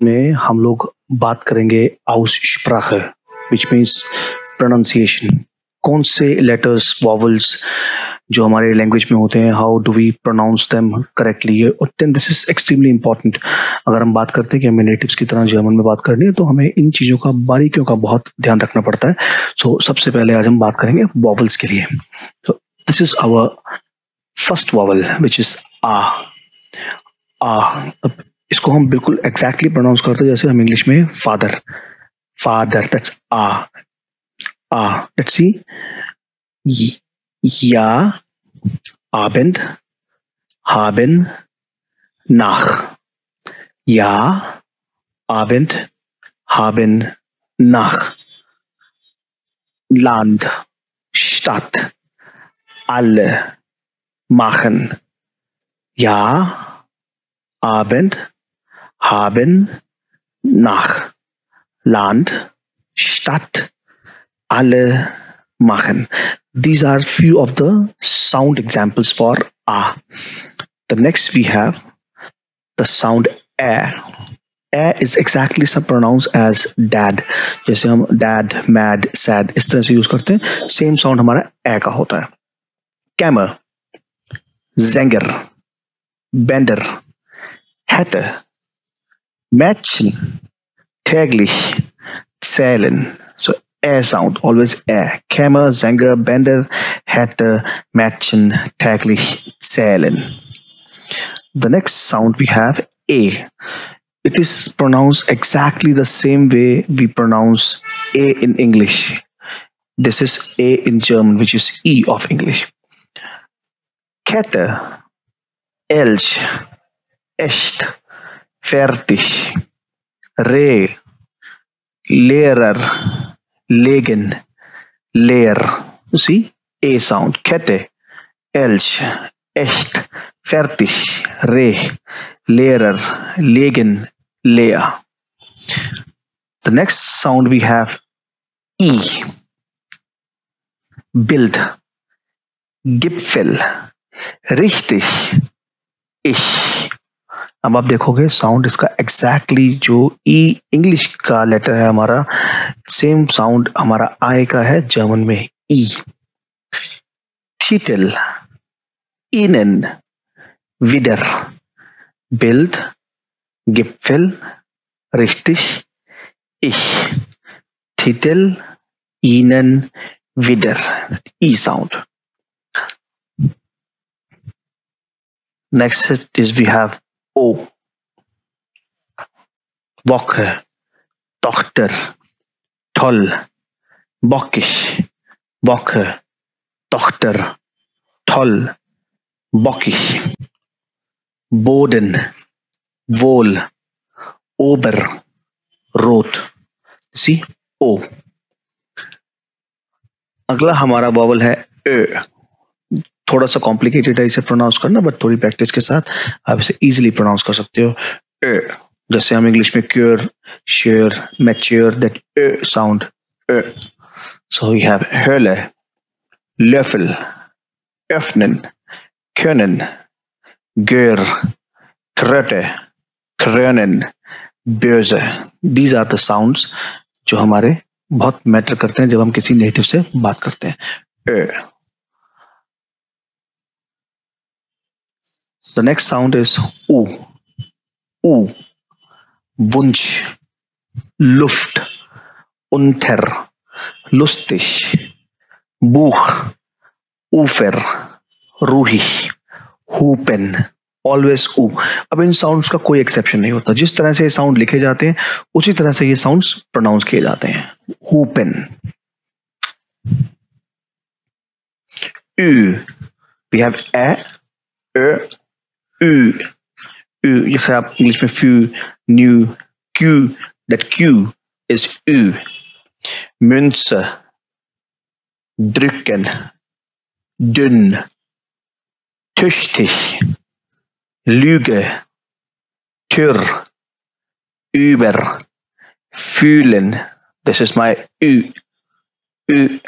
में हम लोग बात करेंगे Aussprache, which means pronunciation. कौन से लेटर्स वॉवल्स जो हमारे लैंग्वेज में होते हैं, how do we pronounce them correctly, और then this is extremely important. अगर हम बात करते हैं कि हमें नेटिव्स की तरह जर्मन में बात करनी है तो हमें इन चीज़ों का, बारीकियों का बहुत ध्यान रखना पड़ता है. सो सबसे पहले आज हम बात करेंगे वॉवल्स के लिए. तो this is our first vowel which is आ. अब इसको हम बिल्कुल एग्जैक्टली प्रोनाउंस करते हैं जैसे हम इंग्लिश में father. Father, that's ah. Let's see. Ja, Abend, haben, nach. Ja, Abend, haben, nach. Land, Stadt, alle, machen. Ja, Abend, haben, nach. Land, Stadt, alle, machen. These are few of the sound examples for a. The next we have the sound a. A is exactly pronounced as dad. जैसे हम dad, mad, sad इस तरह से use करते हैं, same sound हमारा a का होता है. Kämmer, Sänger, Bänder, Hätte, Mädchen, täglich, zählen. So a sound, always a. Kämmer, Sänger, Bänder, Hätte, Mädchen, täglich, zählen. The next sound we have a. It is pronounced exactly the same way we pronounce a in English. This is a in German, which is e of English. Kette, Elch, echt, fertig, Reh, Lehrer, legen, leer. You see, a sound. Kette, Elch, echt, fertig, Reh, Lehrer, legen, leer. The next sound we have e. Bild, Gipfel, richtig, ich. अब आप देखोगे sound इसका exactly जो ई English का letter है हमारा, same sound हमारा आई का है जर्मन में ई. Titel, Ihnen, wieder, Bild, Gipfel, richtig, ich. Titel, Ihnen, wieder. E sound. Next is we have O. Woche, Tochter, toll, bockig, Woche, Tochter, toll, bockig. Boden, wohl, ober, rot. See, O. अगला हमारा vowel है ए. थोड़ा सा complicated है इसे pronounce करना, but थोड़ी practice के साथ आप इसे इजीली प्रोनाउंस कर सकते हो. ए, जैसे हम इंग्लिश में cure, sure, mature, that a sound a. So we have Höhle, Löffel, öffnen, können, Gör, Kröte, krönen, böse. These are the sounds जो हमारे बहुत मैटर करते हैं जब हम किसी नेटिव से बात करते हैं. ए. The next sound is U. U. Wunsch, Luft, unter, lustig, Buch, Ufer, ruhig, hupen. Always U. अब इन साउंड्स का कोई एक्सेप्शन नहीं होता. जिस तरह से ये साउंड लिखे जाते हैं उसी तरह से ये साउंड्स प्रोनाउंस किए जाते हैं. हुपेन. U. We have a, U. U. जैसे आप इंग्लिश में few, new, Q, that Q is U. Münze, drücken, dünn, tüchtig, Lüge, Tür, über, fühlen. This is my U. U.